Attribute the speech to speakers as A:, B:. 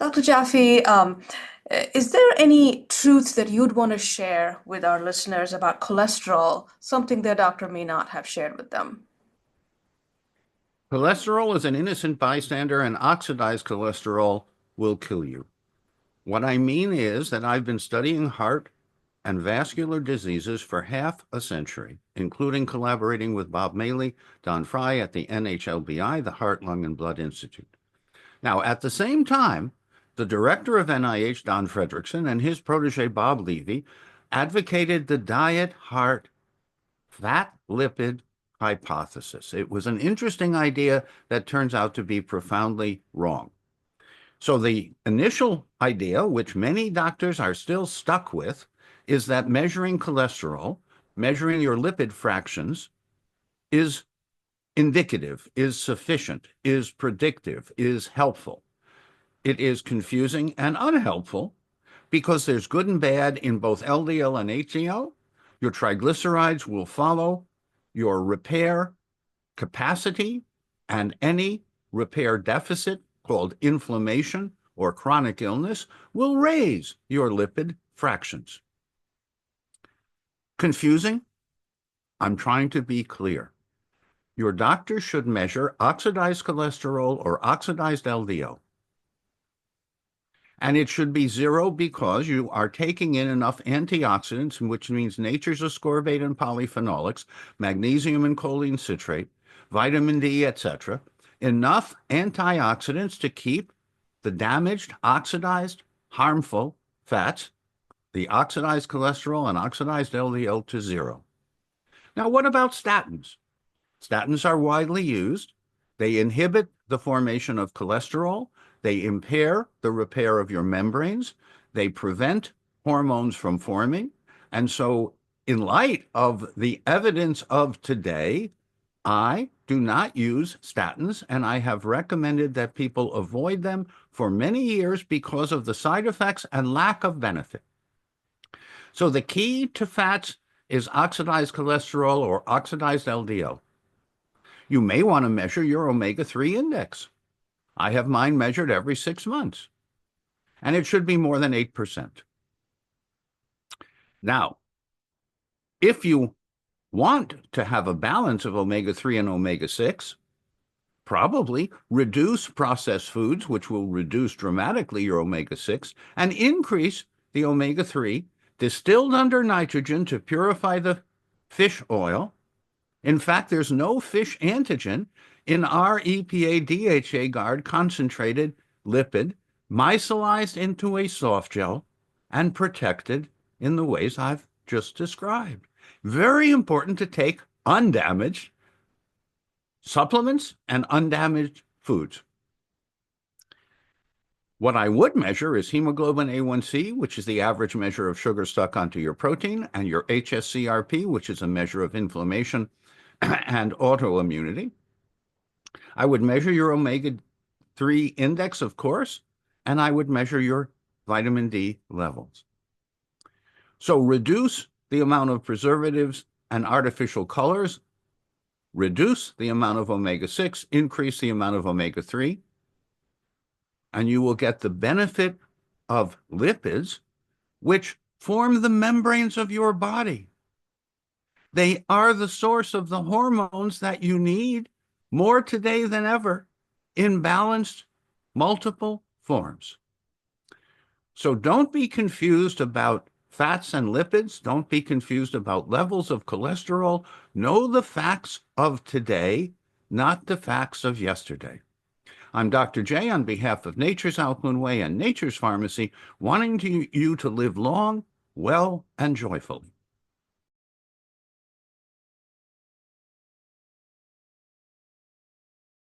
A: Dr. Jaffe, is there any truth that you'd want to share with our listeners about cholesterol, something their doctor may not have shared with them?
B: Cholesterol is an innocent bystander, and oxidized cholesterol will kill you. What I mean is that I've been studying heart and vascular diseases for half a century, including collaborating with Bob Maley, Don Fry at the NHLBI, the Heart, Lung, and Blood Institute. Now, at the same time, the director of NIH, Don Fredrickson, and his protege, Bob Levy, advocated the diet, heart, fat, lipid hypothesis. It was an interesting idea that turns out to be profoundly wrong. So the initial idea, which many doctors are still stuck with, is that measuring cholesterol, measuring your lipid fractions, is indicative, is sufficient, is predictive, is helpful. It is confusing and unhelpful because there's good and bad in both LDL and HDL. Your triglycerides will follow your repair capacity, and any repair deficit called inflammation or chronic illness will raise your lipid fractions. Confusing? I'm trying to be clear. Your doctor should measure oxidized cholesterol or oxidized LDL. And it should be zero because you are taking in enough antioxidants, which means nature's ascorbate and polyphenolics, magnesium and choline citrate, vitamin D, etc., enough antioxidants to keep the damaged, oxidized, harmful fats, the oxidized cholesterol and oxidized LDL, to zero. Now, what about statins? Statins are widely used. They inhibit the formation of cholesterol. They impair the repair of your membranes. They prevent hormones from forming. And so, in light of the evidence of today, I do not use statins, and I have recommended that people avoid them for many years because of the side effects and lack of benefit. So the key to fats is oxidized cholesterol or oxidized LDL. You may want to measure your omega-3 index. I have mine measured every 6 months, and it should be more than 8%. Now, if you want to have a balance of omega-3 and omega-6, probably reduce processed foods, which will reduce dramatically your omega-6, and increase the omega-3 distilled under nitrogen to purify the fish oil. In fact, there's no fish antigen in our EPA DHA guard concentrated lipid, micellized into a soft gel and protected in the ways I've just described. Very important to take undamaged supplements and undamaged foods. What I would measure is hemoglobin A1C, which is the average measure of sugar stuck onto your protein, and your HSCRP, which is a measure of inflammation and autoimmunity. I would measure your omega-3 index, of course, and I would measure your vitamin D levels. So reduce the amount of preservatives and artificial colors, reduce the amount of omega-6, increase the amount of omega-3, and you will get the benefit of lipids, which form the membranes of your body. They are the source of the hormones that you need more today than ever in balanced multiple forms. So don't be confused about fats and lipids. Don't be confused about levels of cholesterol. Know the facts of today, not the facts of yesterday. I'm Dr. J on behalf of Nature's Alkaline Way and Nature's Pharmacy, wanting you to live long, well, and joyfully.